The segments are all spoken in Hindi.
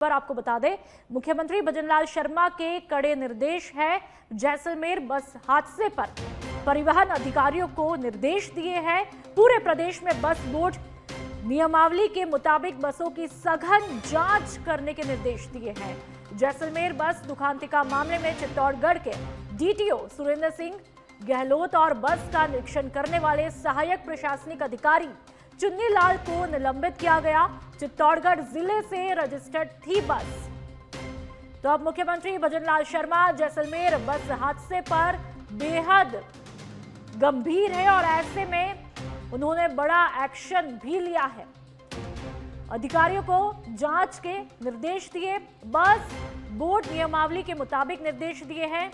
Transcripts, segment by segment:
पर आपको बता दें, मुख्यमंत्री भजनलाल शर्मा के कड़े निर्देश है। जैसलमेर बस हादसे पर परिवहन अधिकारियों को निर्देश दिए हैं। पूरे प्रदेश में बस बोर्ड नियमावली के मुताबिक बसों की सघन जांच करने के निर्देश दिए हैं। जैसलमेर बस दुखांतिका मामले में चित्तौड़गढ़ के डीटीओ सुरेंद्र सिंह गहलोत और बस का निरीक्षण करने वाले सहायक प्रशासनिक अधिकारी चुन्नी लाल को निलंबित किया गया। चित्तौड़गढ़ जिले से रजिस्टर्ड थी बस। तो अब मुख्यमंत्री भजनलाल शर्मा जैसलमेर बस हादसे पर बेहद गंभीर है और ऐसे में उन्होंने बड़ा एक्शन भी लिया है। अधिकारियों को जांच के निर्देश दिए, बस बोर्ड नियमावली के मुताबिक निर्देश दिए हैं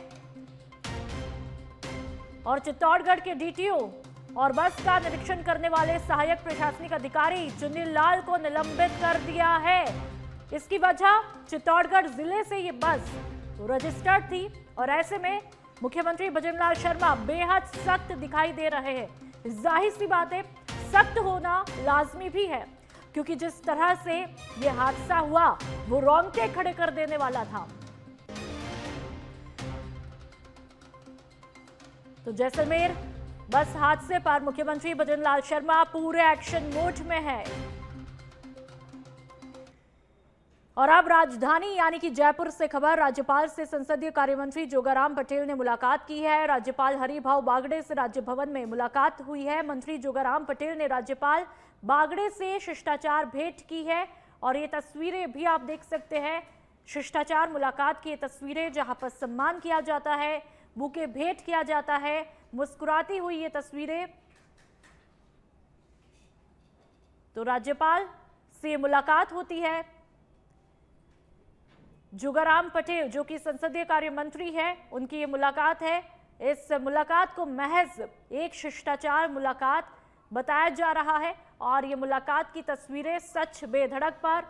और चित्तौड़गढ़ के डीटीओ और बस का निरीक्षण करने वाले सहायक प्रशासनिक अधिकारी चुन्नी लाल को निलंबित कर दिया है। इसकी वजह चित्तौड़गढ़ जिले से ये बस रजिस्टर्ड थी और ऐसे में मुख्यमंत्री भजनलाल शर्मा बेहद सख्त दिखाई दे रहे हैं। जाहिर सी बात है, सख्त होना लाजमी भी है, क्योंकि जिस तरह से ये हादसा हुआ वो रोंगटे खड़े कर देने वाला था। तो जैसलमेर बस हादसे पर मुख्यमंत्री भजनलाल शर्मा पूरे एक्शन मोड में है। और अब राजधानी यानी कि जयपुर से खबर। राज्यपाल से संसदीय कार्यमंत्री जोगाराम पटेल ने मुलाकात की है। राज्यपाल हरिभाऊ बागड़े से राज्य भवन में मुलाकात हुई है। मंत्री जोगाराम पटेल ने राज्यपाल बागड़े से शिष्टाचार भेंट की है और ये तस्वीरें भी आप देख सकते हैं। शिष्टाचार मुलाकात की ये तस्वीरें जहां पर सम्मान किया जाता है, बुके भेंट किया जाता है, मुस्कुराती हुई ये तस्वीरें। तो राज्यपाल से मुलाकात होती है। जोगाराम पटेल जो कि संसदीय कार्य मंत्री है, उनकी ये मुलाकात है। इस मुलाकात को महज एक शिष्टाचार मुलाकात बताया जा रहा है और ये मुलाकात की तस्वीरें सच बेधड़क पर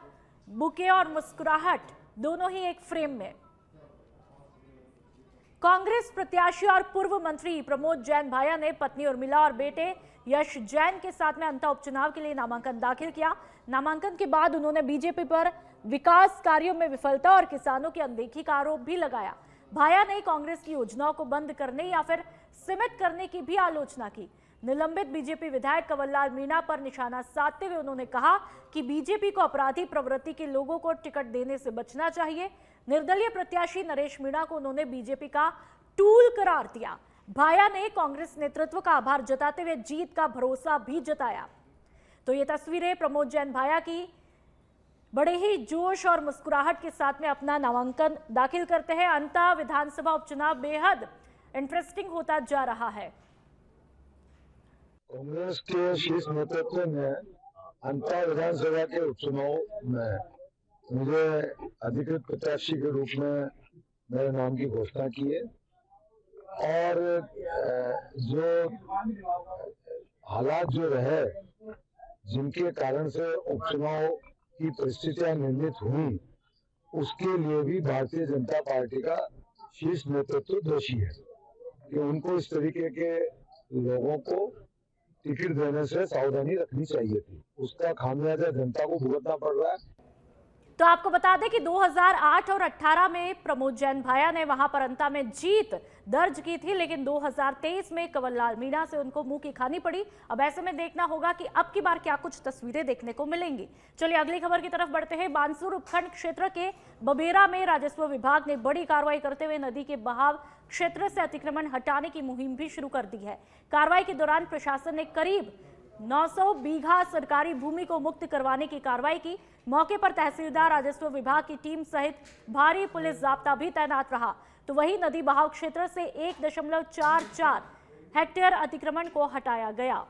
बुके और मुस्कुराहट दोनों ही एक फ्रेम में। कांग्रेस प्रत्याशी और पूर्व मंत्री प्रमोद जैन भाया ने पत्नी उर्मिला और बेटे यश जैन के साथ में अंतः उपचुनाव के लिए नामांकन दाखिल किया। नामांकन के बाद उन्होंने बीजेपी पर विकास कार्यों में विफलता और किसानों की अनदेखी का आरोप भी लगाया। भाया ने कांग्रेस की योजनाओं को बंद करने या फिर सीमित करने की भी आलोचना की। निलंबित बीजेपी विधायक कंवरलाल मीणा पर निशाना साधते हुए उन्होंने कहा कि बीजेपी को अपराधी प्रवृत्ति के लोगों को टिकट देने से बचना चाहिए। निर्दलीय प्रत्याशी नरेश मीणा को उन्होंने बीजेपी का टूल करार दिया। भाया ने कांग्रेस नेतृत्व का आभार जताते हुए जीत का भरोसा भी जताया। तो ये तस्वीरें प्रमोद जैन भाया की बड़े ही जोश और मुस्कुराहट के साथ में अपना नामांकन दाखिल करते हैं। अंतः विधानसभा उपचुनाव बेहद इंटरेस्टिंग होता जा रहा है। कांग्रेस के शीर्ष नेतृत्व में अंतः विधानसभा के उपचुनाव में मुझे अधिकृत प्रत्याशी के रूप में मेरे नाम की घोषणा की है और जो हालात जो रहे जिनके कारण से उपचुनाव की परिस्थितियां निर्मित हुई, उसके लिए भी भारतीय जनता पार्टी का शीर्ष नेतृत्व दोषी है कि उनको इस तरीके के लोगों को टिकट देने से सावधानी रखनी चाहिए थी। उसका खामियाजा जनता को भुगतना पड़ रहा है। तो आपको बता दें कि 2008 और 18 में प्रमोद जैन भाया ने वहां पर अंता में जीत दर्ज की थी, लेकिन 2023 में कंवरलाल मीणा से उनको मुंह की खानी पड़ी। अब ऐसे में देखना होगा कि अब की बार क्या कुछ तस्वीरें देखने को मिलेंगी। चलिए अगली खबर की तरफ बढ़ते हैं। बानसूर उपखंड क्षेत्र के बबेरा में राजस्व विभाग ने बड़ी कार्रवाई करते हुए नदी के बहाव क्षेत्र से अतिक्रमण हटाने की मुहिम भी शुरू कर दी है। कार्रवाई के दौरान प्रशासन ने करीब 900 बीघा सरकारी भूमि को मुक्त करवाने की कार्रवाई की। मौके पर तहसीलदार, राजस्व विभाग की टीम सहित भारी पुलिस जाब्ता भी तैनात रहा। तो वहीं नदी बहाव क्षेत्र से 1.44 हेक्टेयर अतिक्रमण को हटाया गया।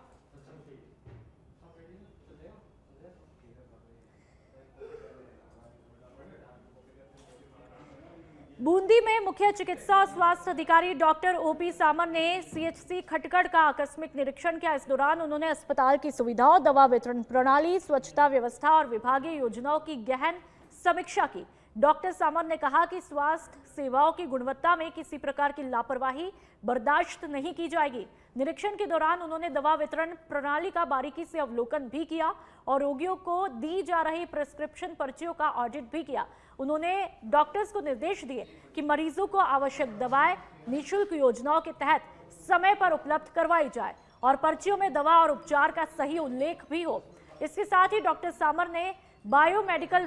बूंदी में मुख्य चिकित्सा और स्वास्थ्य अधिकारी डॉक्टर ओपी सामर ने सीएचसी खटगढ़ का आकस्मिक निरीक्षण किया। इस दौरान उन्होंने अस्पताल की सुविधाओं, दवा वितरण प्रणाली, स्वच्छता व्यवस्था और विभागीय योजनाओं की गहन समीक्षा की। डॉक्टर सामर ने कहा कि स्वास्थ्य सेवाओं की गुणवत्ता में किसी प्रकार की लापरवाही बर्दाश्त नहीं की जाएगी। निरीक्षण के दौरान उन्होंने दवा वितरण प्रणाली का बारीकी से अवलोकन भी किया और रोगियों को दी जा रही प्रिस्क्रिप्शन पर्चियों का ऑडिट भी किया। उन्होंने डॉक्टर्स को निर्देश दिए कि मरीजों को आवश्यक दवाएं निःशुल्क योजनाओं के तहत समय पर उपलब्ध करवाई जाए और पर्चियों में दवा और उपचार का सही उल्लेख भी हो। इसके साथ ही डॉक्टर सामर ने बायोमेडिकल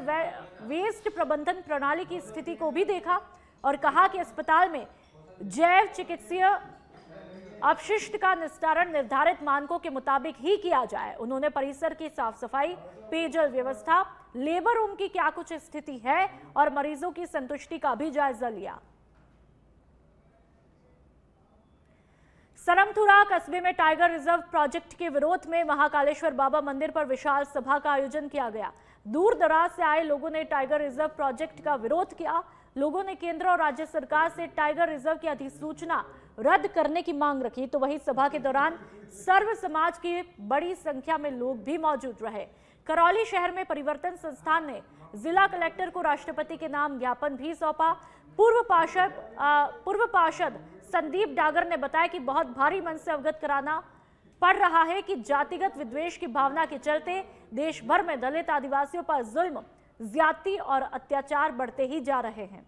वेस्ट प्रबंधन प्रणाली की स्थिति को भी देखा और कहा कि अस्पताल में जैव चिकित्सीय अपशिष्ट का निस्तारण निर्धारित मानकों के मुताबिक ही किया जाए। उन्होंने परिसर की साफ सफाई, पेयजल व्यवस्था, लेबर रूम की क्या कुछ स्थिति है और मरीजों की संतुष्टि का भी जायजा लिया। सरमथुरा कस्बे में टाइगर रिजर्व प्रोजेक्ट के विरोध में महाकालेश्वर बाबा मंदिर पर विशाल सभा का आयोजन किया गया। दूर दराज से आए लोगों ने टाइगर रिजर्व प्रोजेक्ट का विरोध किया। लोगों ने केंद्र और राज्य सरकार से टाइगर रिजर्व की अधिसूचना रद्द करने की मांग रखी। तो वहीं सभा के दौरान सर्व समाज की बड़ी संख्या में लोग भी मौजूद रहे। करौली शहर में परिवर्तन संस्थान ने जिला कलेक्टर को राष्ट्रपति के नाम ज्ञापन भी सौंपा। पूर्व पार्षद संदीप डागर ने बताया कि बहुत भारी मन से अवगत कराना पड़ रहा है कि जातिगत विद्वेष की भावना के चलते देश भर में दलित आदिवासियों पर जुल्म, ज्यादती और अत्याचार बढ़ते ही जा रहे हैं।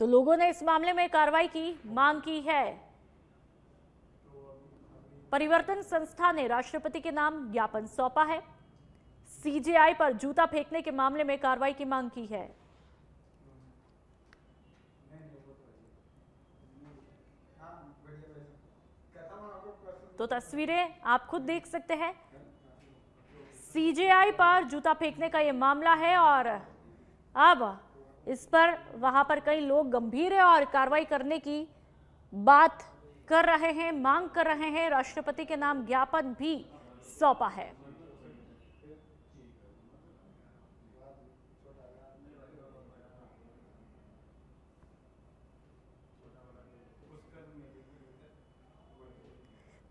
तो लोगों ने इस मामले में कार्रवाई की मांग की है। परिवर्तन संस्था ने राष्ट्रपति के नाम ज्ञापन सौंपा है। सीजेआई पर जूता फेंकने के मामले में कार्रवाई की मांग की है। तो तस्वीरें आप खुद देख सकते हैं। सीजेआई पर जूता फेंकने का यह मामला है और अब इस पर वहां पर कई लोग गंभीर है और कार्रवाई करने की बात कर रहे हैं, मांग कर रहे हैं। राष्ट्रपति के नाम ज्ञापन भी सौंपा है।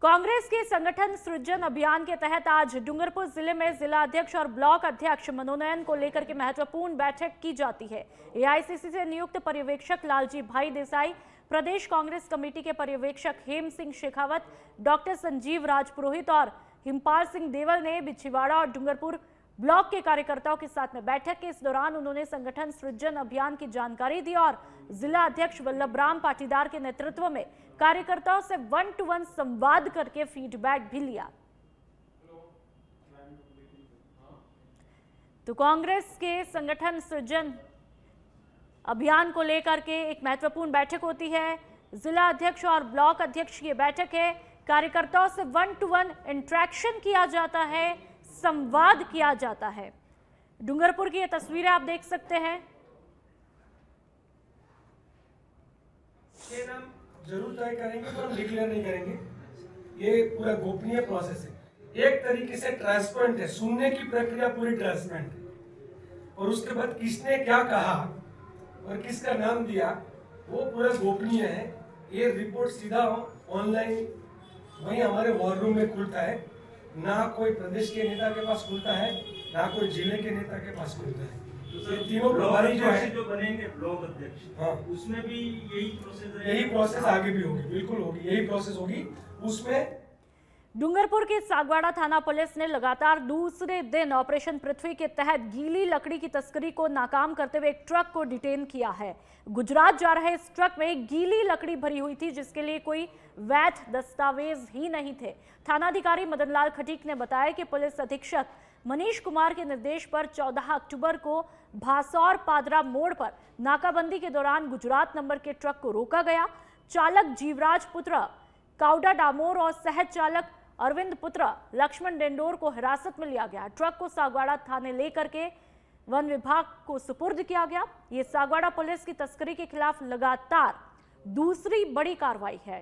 कांग्रेस के संगठन सृजन अभियान के तहत आज डूंगरपुर जिले में जिला अध्यक्ष और ब्लॉक अध्यक्ष मनोनयन को लेकर के महत्वपूर्ण बैठक की जाती है। एआईसीसी से नियुक्त पर्यवेक्षक लालजी भाई देसाई, प्रदेश कांग्रेस कमेटी के पर्यवेक्षक हेम सिंह शेखावत, डॉक्टर संजीव राजपुरोहित और हिमपाल सिंह देवल ने बिछीवाड़ा और डूंगरपुर ब्लॉक के कार्यकर्ताओं के साथ में बैठक के इस दौरान उन्होंने संगठन सृजन अभियान की जानकारी दी और जिला अध्यक्ष वल्लभराम पाटीदार के नेतृत्व में कार्यकर्ताओं से 1-to-1 संवाद करके फीडबैक भी लिया। तो कांग्रेस के संगठन सृजन अभियान को लेकर के एक महत्वपूर्ण बैठक होती है। जिला अध्यक्ष और ब्लॉक अध्यक्ष की बैठक है। कार्यकर्ताओं से 1-to-1 इंटरेक्शन किया जाता है, संवाद किया जाता है। डूंगरपुर की ये तस्वीरें आप देख सकते हैं। ये नाम जरूर तय करेंगे पर हम डिक्लेयर नहीं करेंगे। ये पूरा गोपनीय प्रोसेस है, एक तरीके से ट्रांसपेरेंट है। सुनने की प्रक्रिया पूरी ट्रांसपेरेंट है और उसके बाद किसने क्या कहा और किसका नाम दिया वो पूरा गोपनीय है। ये रिपोर्ट सीधा ऑनलाइन वहीं हमारे वॉर रूम में खुलता है। ना कोई प्रदेश के नेता के पास खुलता है, ना कोई जिले के नेता के पास खुलता है। ये तीनों प्रभारी जो बनेंगे ब्लॉक अध्यक्ष, हाँ, उसमें भी यही प्रोसेस आगे भी होगी, बिल्कुल होगी, यही प्रोसेस होगी। उसमें डूंगरपुर की सागवाड़ा थाना पुलिस ने लगातार दूसरे दिन ऑपरेशन पृथ्वी के तहत गीली लकड़ी की तस्करी को नाकाम करते हुए एक ट्रक को डिटेन किया है। गुजरात जा रहे इस ट्रक में गीली लकड़ी भरी हुई थी जिसके लिए कोई वैध दस्तावेज ही नहीं थे। थानाधिकारी मदनलाल खटीक ने बताया कि पुलिस अधीक्षक मनीष कुमार के निर्देश पर 14 अक्टूबर को भासौर पादरा मोड़ पर नाकाबंदी के दौरान गुजरात नंबर के ट्रक को रोका गया। चालक जीवराज पुत्र काउडा डामोर और सह चालक अरविंद पुत्र लक्ष्मण डेंडोर को हिरासत में लिया गया। ट्रक को सागवाड़ा थाने लेकर के वन विभाग को सुपुर्द किया गया। ये सागवाड़ा पुलिस की तस्करी के खिलाफ लगातार दूसरी बड़ी कार्रवाई है।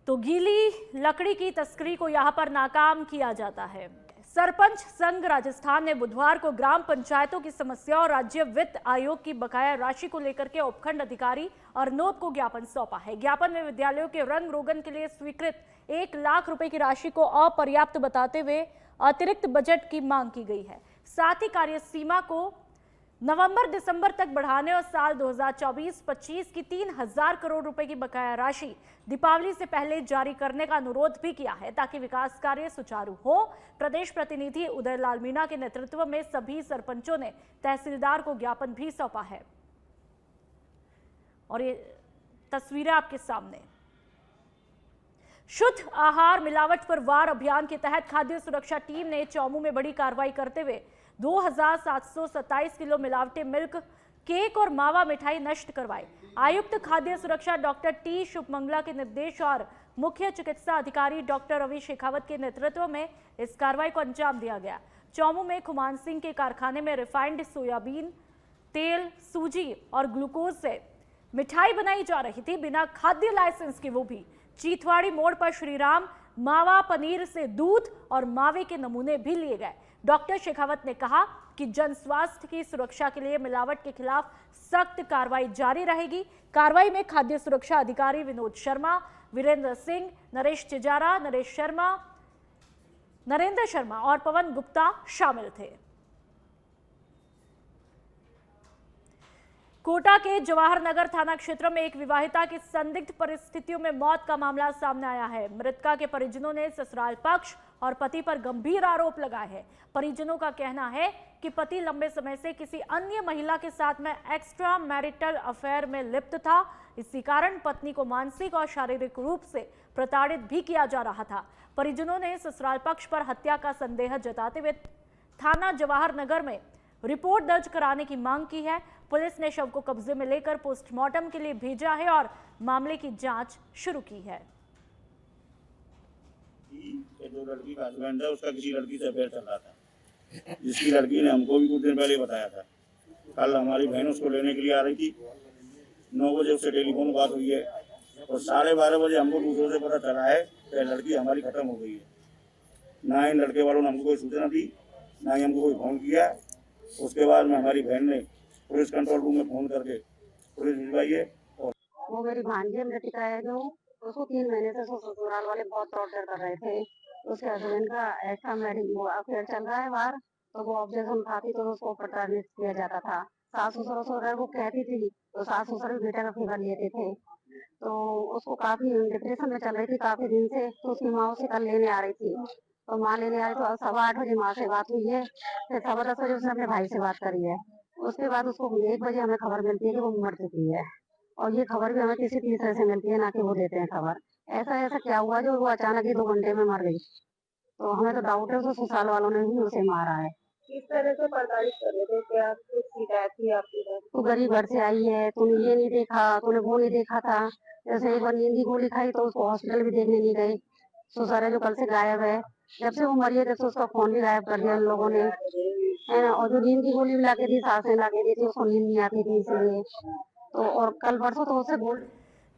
तो गीली लकड़ी की तस्करी को यहां पर नाकाम किया जाता है। सरपंच संघ राजस्थान ने बुधवार को ग्राम पंचायतों की समस्या और राज्य वित्त आयोग की बकाया राशि को लेकर के उपखंड अधिकारी अर्नोद को ज्ञापन सौंपा है। ज्ञापन में विद्यालयों के रंग रोगन के लिए स्वीकृत 1 लाख रुपए की राशि को अपर्याप्त बताते हुए अतिरिक्त बजट की मांग की गई है। साथ ही कार्यसीमा को नवंबर-दिसंबर तक बढ़ाने और साल 2024-25 की 3,000 करोड़ रुपए की बकाया राशि दीपावली से पहले जारी करने का अनुरोध भी किया है ताकि विकास कार्य सुचारू हो। प्रदेश प्रतिनिधि उदय लाल मीणा के नेतृत्व में सभी सरपंचों ने तहसीलदार को ज्ञापन भी सौंपा है और ये तस्वीरें आपके सामने। शुद्ध आहार मिलावट पर वार अभियान के तहत खाद्य सुरक्षा टीम ने चौमू में बड़ी कार्रवाई करते हुए 2,727 किलो मिलावटी मिल्क केक और मावा मिठाई नष्ट करवाई। आयुक्त खाद्य सुरक्षा डॉक्टर टी शुभमंगला के निर्देश और मुख्य चिकित्सा अधिकारी डॉक्टर रवि शेखावत के नेतृत्व में इस कार्रवाई को अंजाम दिया गया। चौमू में खुमान सिंह के कारखाने में रिफाइंड सोयाबीन तेल, सूजी और ग्लूकोज से मिठाई बनाई जा रही थी बिना खाद्य लाइसेंस के, वो भी। चीथवाड़ी मोड़ पर श्रीराम मावा पनीर से दूध और मावे के नमूने भी लिए गए। डॉक्टर शेखावत ने कहा कि जन स्वास्थ्य की सुरक्षा के लिए मिलावट के खिलाफ सख्त कार्रवाई जारी रहेगी। कार्रवाई में खाद्य सुरक्षा अधिकारी विनोद शर्मा, वीरेंद्र सिंह, नरेश चिजारा, नरेंद्र शर्मा और पवन गुप्ता शामिल थे। कोटा के जवाहर नगर थाना क्षेत्र में एक विवाहिता की संदिग्ध परिस्थितियों में मौत का मामला सामने आया है। मृतका के परिजनों ने ससुराल पक्ष और पति पर गंभीर आरोप लगाए हैं। परिजनों का कहना है कि पति लंबे समय से किसी अन्य महिला के साथ में एक्स्ट्रा मैरिटल अफेयर में लिप्त था। इसी कारण पत्नी को मानसिक और शारीरिक रूप से प्रताड़ित भी किया जा रहा था। परिजनों ने ससुराल पक्ष पर हत्या का संदेह जताते हुए थाना जवाहर नगर में रिपोर्ट दर्ज कराने की मांग की है। पुलिस ने शव को कब्जे में लेकर पोस्टमार्टम के लिए भेजा है और मामले की जांच शुरू की है। जो लड़की का हस्बैंड है उसका किसी लड़की से अफेयर चल रहा था, जिसकी लड़की ने हमको भी कुछ दिन पहले बताया था। कल हमारी बहन उसको लेने के लिए आ रही थी, 9 बजे उससे टेलीफोन बात हुई है और 12:30 बजे हमको दूसरों से पता चला है कि लड़की हमारी खत्म हो गई है। ना इन लड़के वालों ने हमको कोई सूचना दी, ना ही हमको कोई फोन किया। उसके बाद में हमारी बहन ने पुलिस कंट्रोल रूम में फोन करके पुलिस भिजवाई है। और वो मेरी भांजी मृतिका है जो उसको 3 महीने से ससुराल वाले बहुत टॉर्चर कर रहे थे। उसके हस्बैंड का एक्स्ट्रा मैरिटल अफेयर चल रहा है बाहर, तो वो ऑब्जेक्शन उठाती तो उसको प्रताड़ित किया जाता था। सास ससुर वो कहती थी तो सास ससुर भी बेटा का फेवर लेते थे। तो उसको काफी डिप्रेशन में चल रही थी काफी दिन से। तो उसकी माँ उसे कल लेने आ रही थी, तो माँ लेने आ रही तो 8:15 बजे माँ से बात हुई है। फिर 10:15 बजे उसने अपने भाई से बात करी है। उसके बाद उसको 1 बजे हमें खबर मिलती है कि वो मर चुकी है, और ये खबर भी हमें किसी तीसरे से मिलती है, ना कि वो देते हैं खबर। ऐसा क्या हुआ जो वो अचानक ही 2 घंटे में मर गई। तो हमें तो डाउट है उसे ससुराल वालों ने ही उसे मारा है। किस तरह से प्रताड़ित कर रहे थे? क्या कुछ शिकायत थी आपकी? तू गरीब घर से आई है, तूने ये नहीं देखा, तूने वो नहीं देखा था। जैसे एक बार नींद की गोली खाई तो उसको हॉस्पिटल भी देखने नहीं गई। ससुर जो कल से गायब है, जब से वो मरी है तब से उसका फोन भी गायब कर दिया उन लोगों ने, है ना। और जो नींद की गोली भी ला के दी, सांसें ला के दी थी, उसको नींद नहीं आती थी इसलिए। तो और कल परसों तो उससे बोल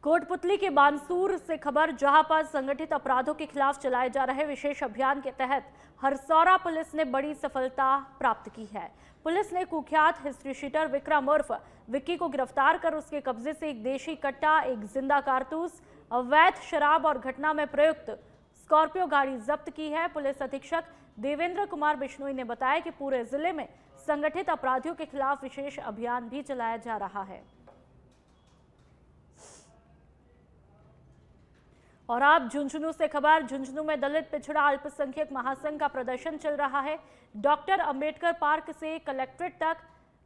कोटपुतली के बानसूर से खबर, जहां पर संगठित अपराधों के खिलाफ चलाए जा रहे विशेष अभियान के तहत हरसौरा पुलिस ने बड़ी सफलता प्राप्त की है। पुलिस ने कुख्यात हिस्ट्री शीटर विक्रम उर्फ विक्की को गिरफ्तार कर उसके कब्जे से एक देशी कट्टा, एक जिंदा कारतूस, अवैध शराब और घटना में प्रयुक्त स्कॉर्पियो गाड़ी जब्त की है। पुलिस अधीक्षक देवेंद्र कुमार बिश्नोई ने बताया कि पूरे जिले में संगठित अपराधियों के खिलाफ विशेष अभियान भी चलाया जा रहा है। और आप झुंझुनू से खबर, झुंझुनू में दलित पिछड़ा अल्पसंख्यक महासंघ का प्रदर्शन चल रहा है। डॉक्टर अंबेडकर पार्क से कलेक्ट्रेट तक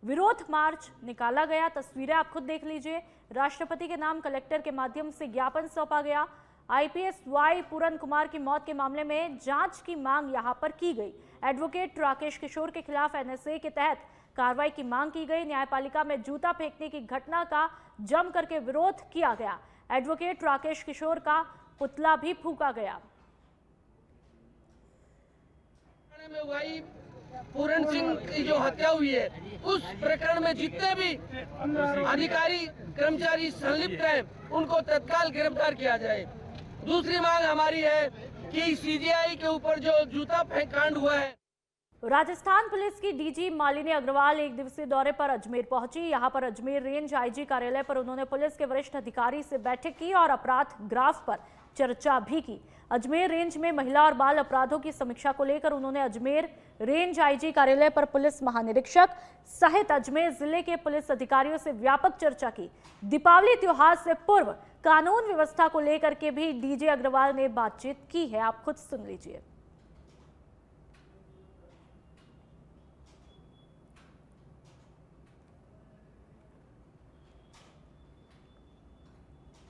विरोध मार्च निकाला गया। तस्वीरें आप खुद देख लीजिए। राष्ट्रपति के नाम कलेक्टर के माध्यम से ज्ञापन सौंपा गया। आईपीएस वाई पूरन कुमार की मौत के मामले में जांच की मांग यहां पर की गई। एडवोकेट राकेश किशोर के खिलाफ एनएसए के तहत कार्रवाई की मांग की गई। न्यायपालिका में जूता फेंकने की घटना का जम करके विरोध किया गया। एडवोकेट राकेश किशोर का पुतला भी फूंका गया। पूरन सिंह की जो हत्या हुई है, उस प्रकरण में जितने भी अधिकारी कर्मचारी संलिप्त हैं उनको तत्काल गिरफ्तार किया जाए। दूसरी मांग हमारी है कि सीजीआई के ऊपर जो जूता फेंक कांड हुआ है। राजस्थान पुलिस की डीजी मालिनी अग्रवाल एक दिवसीय दौरे पर अजमेर पहुंची। यहां पर अजमेर रेंज आईजी कार्यालय पर उन्होंने पुलिस के वरिष्ठ अधिकारी से बैठक की और अपराध ग्राफ पर चर्चा भी की। अजमेर रेंज में महिला और बाल अपराधों की समीक्षा को लेकर उन्होंने अजमेर रेंज आईजी कार्यालय पर पुलिस महानिरीक्षक सहित अजमेर जिले के पुलिस अधिकारियों से व्यापक चर्चा की। दीपावली त्योहार से पूर्व कानून व्यवस्था को लेकर के भी डीजी अग्रवाल ने बातचीत की है। आप खुद सुन लीजिए।